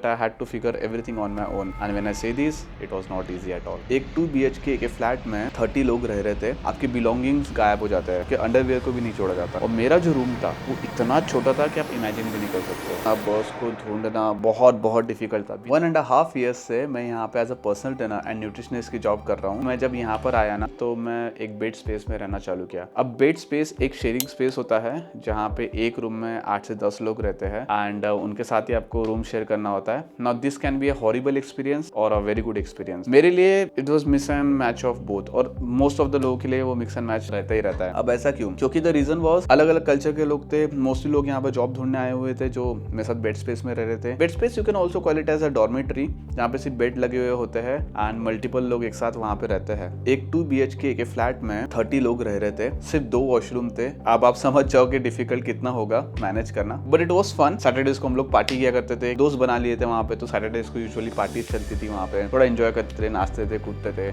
I had to figure everything on my own and when I say this it was not easy at all। एक 2 BHK के flat में 30 लोग रह रहे थे। आपके बिलोंगिंग्स गायब हो जाते हैं, कि अंडरवियर को भी नहीं छोड़ा जाता। और मेरा जो रूम था वो इतना छोटा था कि आप इमेजिन भी नहीं कर सकते। अब बॉस को ढूंढना बहुत डिफिकल्ट था। 1.5 years से मैं यहाँ पे as a personal trainer and nutritionist की जॉब कर रहा हूँ। मैं जब यहाँ पर आया ना तो मैं एक बेड स्पेस में रहना चालू किया। अब बेड स्पेस एक शेयरिंग स्पेस होता है जहाँ पे एक रूम में 8 से 10 लोग रहते हैं एंड उनके साथ ही आपको रूम शेयर करना होता है। Now this can be a horrible experience और अ वेरी गुड एक्सपीरियंस। मेरे लिए it was mix and match of both और मोस्ट ऑफ द लोगों के लिए वो मिक्स एंड मैच रहता ही रहता है। अब ऐसा क्यों? क्योंकि द रीजन वाज अलग अलग कल्चर के लोग थे। मोस्टली लोग यहाँ पर जॉब ढूंढने आए हुए थे जो मेरे साथ बेड स्पेस में रह रहे थे। Bed space you can also call it as a dormitory, जहाँ पे सिर्फ बेड लगे हुए होते हैं एंड मल्टीपल लोग एक साथ वहाँ पे रहते हैं। एक 2 BHK के फ्लैट में 30 लोग रह रहे थे, सिर्फ 2 वॉशरूम थे। अब आप समझ जाओ कि डिफिकल्ट कितना होगा मैनेज करना, but it was fun. Saturdays को हम लोग पार्टी किया करते थे, दोस्त बना लिए थे वहाँ पे, तो सैटरडेज को यूजुअली पार्टी चलती थी वहाँ पे। थोड़ा एंजॉय करते थे, नाचते थे, कूदते थे।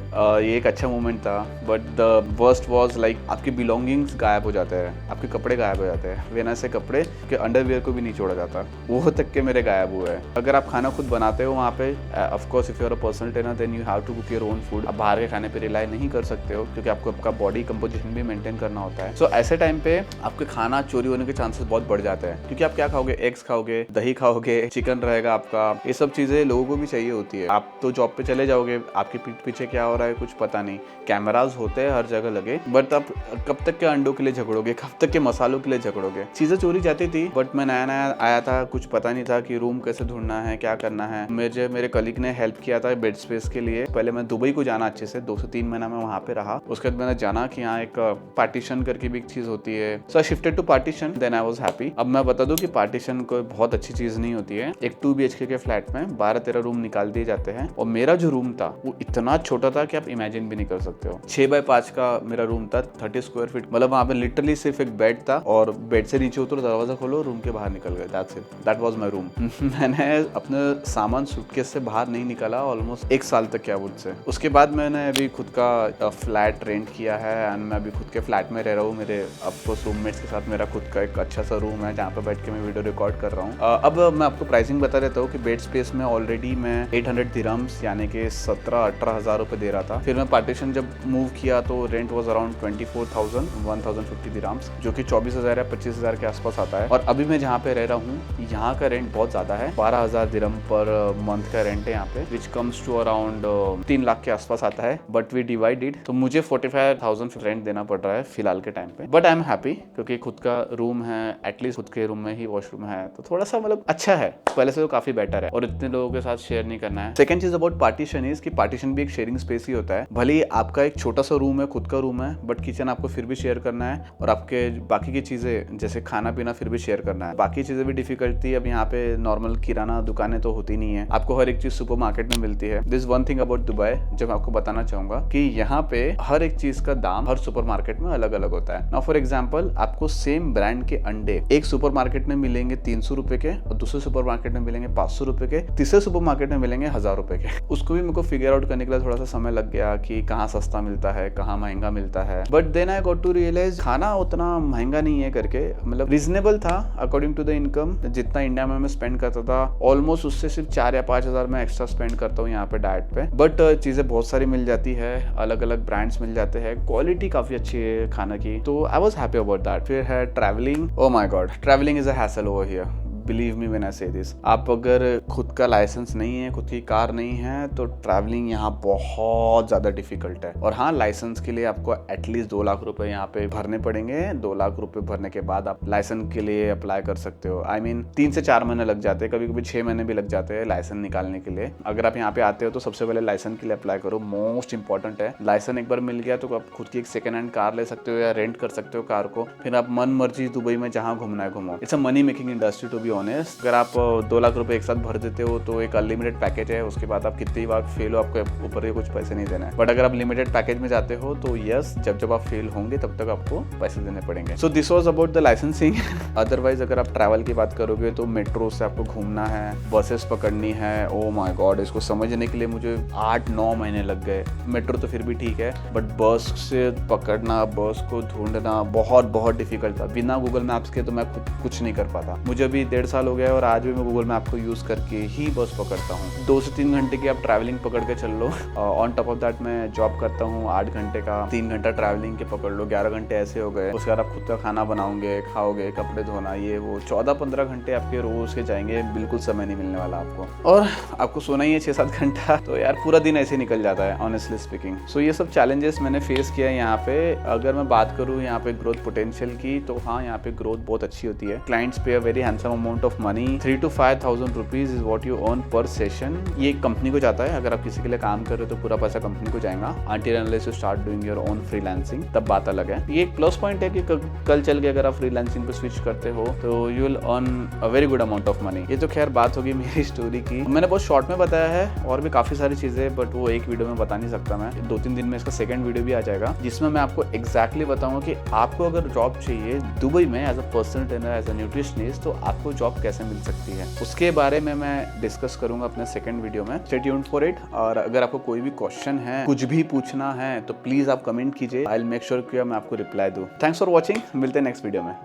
ये एक अच्छा मोमेंट था। But the worst was like आपके बिलोंगिंग्स गायब हो जाते हैं, आपके कपड़े गायब हो जाते हैं। वेन ऐसे कपड़े के अंडरवियर को भी नहीं छोड़ा जाता, वो तक के मेरे गायब हुए हैं। अगर आप खाना खुद बनाते हो वहाँ पे, of course if you are a personal trainer then you have to cook your own food. आप बाहर के खाने पे रिलाई नहीं कर सकते हो क्योंकि आपको आपका बॉडी कंपोजिशन भी मेंटेन करना होता है। सो ऐसे टाइम पे आपके खाना चोरी होने के चांसेस बहुत बढ़ जाते हैं, क्योंकि आप क्या खाओगे? एग्स खाओगे, दही खाओगे, चिकन रहेगा आपका। ये सब चीजें लोगों को भी चाहिए होती है। आप तो जॉब पे चले जाओगे, आपके पीठ पीछे क्या हो रहा है कुछ पता नहीं। कैमराज होते हैं हर जगह लगे, बट आप कब तक के अंडों के लिए झगड़ोगे, कब तक के मसालों के लिए झगड़ोगे? चीजें चोरी जाती थी, बट मैं नया नया आया था, कुछ पता नहीं था कि रूम कैसे ढूंढना है, क्या करना है। मेरे कलीग ने हेल्प किया था बेड स्पेस के लिए। पहले मैं दुबई को जाना अच्छे से 2 से 3 महीना मैं वहाँ पे रहा। उसके बाद मैंने जाना कि यहाँ एक पार्टीशन करके भी एक चीज होती है। So I shifted to partition, then I was happy. अब मैं बता दूं कि पार्टीशन कोई बहुत अच्छी चीज नहीं होती है। एक 2 BHK के फ्लैट में 12-13 रूम निकाल दिए जाते हैं और मेरा जो रूम था वो इतना छोटा था कि आप इमेजिन भी नहीं कर सकते हो। 6x5 का मेरा रूम था, 30 स्क्वायर फीट। मतलब वहाँ पे लिटरली सिर्फ एक बेड था और बेड से नीचे उतरो, दरवाजा खोलो, रूम के बाहर निकल गए। That's it, that was my room. मैंने अपने सामान सूटकेस से बाहर नहीं निकाला ऑलमोस्ट 1 साल तक क्या मुझसे। उसके बाद मैंने अभी खुद का फ्लैट रेंट किया है एंड मैं अभी खुद के फ्लैट में रह रहा हूँ। मेरे ऑफकोर्स रूममेट्स के साथ मेरा खुद का एक अच्छा सा रूम है जहाँ पे बैठ के मैं वीडियो रिकॉर्ड कर रहा हूँ। अब मैं आपको प्राइसिंग बता देता हूँ कि बेड स्पेस में ऑलरेडी मैं 800 दिरहम्स यानी कि 17-18 हज़ार रुपये दे रहा था। फिर मैं पार्टीशन जब मूव किया तो रेंट वाज अराउंड 1050 दिरहम्स, जो कि 24,000 या 25,000 के आसपास आता है। और अभी मैं जहाँ पे रह रहा हूँ यहाँ का रेंट बहुत ज़्यादा है, 12,000 दिरहम पर मंथ का रेंट है यहाँ पे, which comes to around 3 lakh के आसपास आता है। बट वी डिवाइडेड, तो मुझे 45,000 रेंट देना पड़ रहा है फिलहाल के टाइम पे। बट आई एम हैप्पी क्योंकि खुद का रूम है, एटलीस्ट खुद के रूम में ही वॉशरूम है, तो थोड़ा सा मतलब अच्छा है, पहले से तो काफी बेटर है और इतने लोगों के साथ शेयर नहीं करना है। सेकंड चीज अबाउट पार्टीशन इज कि पार्टीशन भी एक शेयरिंग स्पेस ही होता है। भले ही आपका एक छोटा सा रूम है, खुद का रूम है, बट किचन आपको फिर भी शेयर करना है और आपके बाकी की चीजें जैसे खाना पीना फिर भी शेयर करना है। बाकी चीजें भी डिफिकल्ट थी। अब यहाँ पे नॉर्मल किराना दुकानें तो होती नहीं है, आपको हर एक चीज सुपर मार्केट में मिलती है। This one thing about Dubai जो मैं आपको बताना चाहूंगा कि यहाँ पे हर एक चीज का दाम हर सुपर मार्केट में अलग अलग होता है। नाउ फॉर एग्जांपल, आपको सेम ब्रांड के अंडे एक सुपर मार्केट में मिलेंगे 300 रुपए के और दूसरे सुपर मार्केट में मिलेंगे 500 रुपए के, तीसरे सुपर मार्केट में मिलेंगे 1000 रुपए के। उसको भी मेरे को फिगर आउट करने के लिए थोड़ा सा समय लग गया कि कहाँ सस्ता मिलता है, कहाँ महंगा मिलता है। But then I got to realise खाना उतना महंगा नहीं है करके, मतलब रीजनेबल था अकॉर्डिंग टू द इनकम। जितना इंडिया में मैं स्पेंड करता था ऑलमोस्ट उससे सिर्फ 4 या 5 हज़ार मैं एक्स्ट्रा स्पेंड करता हूँ यहाँ पे डाइट पे। बट चीजें बहुत सारी मिल जाती है, अलग अलग ब्रांड्स मिल जाते हैं, क्वालिटी काफी अच्छी है खाना की, तो आई वाज हैप्पी अबाउट दैट। फिर है travelling. Oh my God, travelling is a hassle over here, believe me when I से दिस। आप अगर खुद का लाइसेंस नहीं है, खुद की कार नहीं है, तो ट्रैवलिंग यहाँ बहुत ज़्यादा डिफिकल्ट है। और हाँ, लाइसेंस के लिए आपको एटलीस्ट 2 लाख रुपए यहाँ पे भरने पड़ेंगे। 2 लाख रुपए भरने के बाद आप लाइसेंस के लिए अप्लाई कर सकते हो। आई मीन 3 से 4 महीने लग जाते हैं, कभी कभी 6 महीने भी लग जाते हैं लाइसेंस निकालने के लिए। अगर आप यहाँ पे आते हो तो सबसे पहले लाइसेंस के लिए अप्लाई करो, मोस्ट इंपॉर्टेंट है। लाइसेंस एक बार मिल गया तो आप खुद की एक सेकेंड हैंड कार ले सकते हो या रेंट कर सकते हो कार को। फिर आप मन मर्जी दुबई में जहाँ घूमना है घूमो। It's a money making industry to be honest. अगर आप 2 लाख रुपए एक साथ भर देते हो तो एक अनलिमिटेड पैकेज है, उसके बाद आप कितनी बार फेल हो आपको ऊपर के कुछ पैसे नहीं देना है। बट अगर आप लिमिटेड पैकेज में जाते हो तो यस, जब आप फेल होंगे तब तक आपको पैसे देने पड़ेंगे। So this was about the licensing. Otherwise अगर आप ट्रैवल की बात करोगे तो मेट्रो से आपको घूमना है, बसेस पकड़नी है। ओ माय गॉड, इसको समझने के लिए मुझे 8-9 महीने लग गए। मेट्रो तो फिर भी ठीक है, बट बस से पकड़ना, बस को ढूंढना बहुत डिफिकल्ट था। बिना गूगल मैप्स के तो मैं खुद कुछ नहीं कर पाता। मुझे अभी 1.5 साल हो गया है और आज भी मैं गूगल मैप को यूज़ करके ही बस पकड़ता हूँ। 2 से 3 घंटे की आप ट्रैवलिंग पकड़ के चल लो। ऑन टॉप ऑफ दैट मैं जॉब करता हूँ 8 घंटे का, 3 घंटा ट्रैवलिंग के पकड़ लो, 11 घंटे ऐसे हो गए। उसके बाद आप खुद का खाना बनाओगे, खाओगे, कपड़े धोना, ये वो 14-15 घंटे आपके रोज के जाएंगे, बिल्कुल समय नहीं मिलने वाला आपको। और आपको सोना ही है 6-7 घंटा, तो यार पूरा दिन ऐसे निकल जाता है ऑनेस्टली स्पीकिंग। सो ये सब चैलेंजेस मैंने फेस किया है यहाँ पे। अगर मैं बात करूँ यहाँ पे ग्रोथ पोटेंशियल की, तो हाँ यहाँ पे ग्रोथ बहुत अच्छी होती है। क्लाइंट्स पे a very handsome amount of money, 3 to 5,000 rupees is what you earn पर सेशन। ये कंपनी को जाता है, अगर आप किसी के लिए काम कर रहे हो तो पूरा पैसा कंपनी को जाएगा। Until unless you start doing your own freelancing, तब बात अलग है। ये एक प्लस पॉइंट है कि कल चल के अगर आप फ्रीलांसिंग पे स्विच करते हो तो you will earn a very good amount of money. ये तो खैर बात होगी मेरी स्टोरी की, मैंने बहुत शॉर्ट में बताया है, और भी काफी सारी चीजें, बट वो एक वीडियो में बता नहीं सकता मैं। 2-3 दिन में इसका सेकंड वीडियो भी आ जाएगा, जिसमें मैं आपको एग्जैक्टली बताऊंगा कि आपको अगर जॉब चाहिए दुबई में as a personal trainer, as a nutritionist, तो आपको जॉब कैसे मिल सकती है, उसके बारे में मैं डिस्कस करूंगा अपने सेकंड वीडियो में। Stay tuned for it. और अगर आपको कोई भी क्वेश्चन है, कुछ भी पूछना है, तो प्लीज आप कमेंट कीजिए, आई विल मेक श्योर कि मैं आपको रिप्लाई दूं। थैंक्स फॉर वॉचिंग, मिलते हैं नेक्स्ट वीडियो में।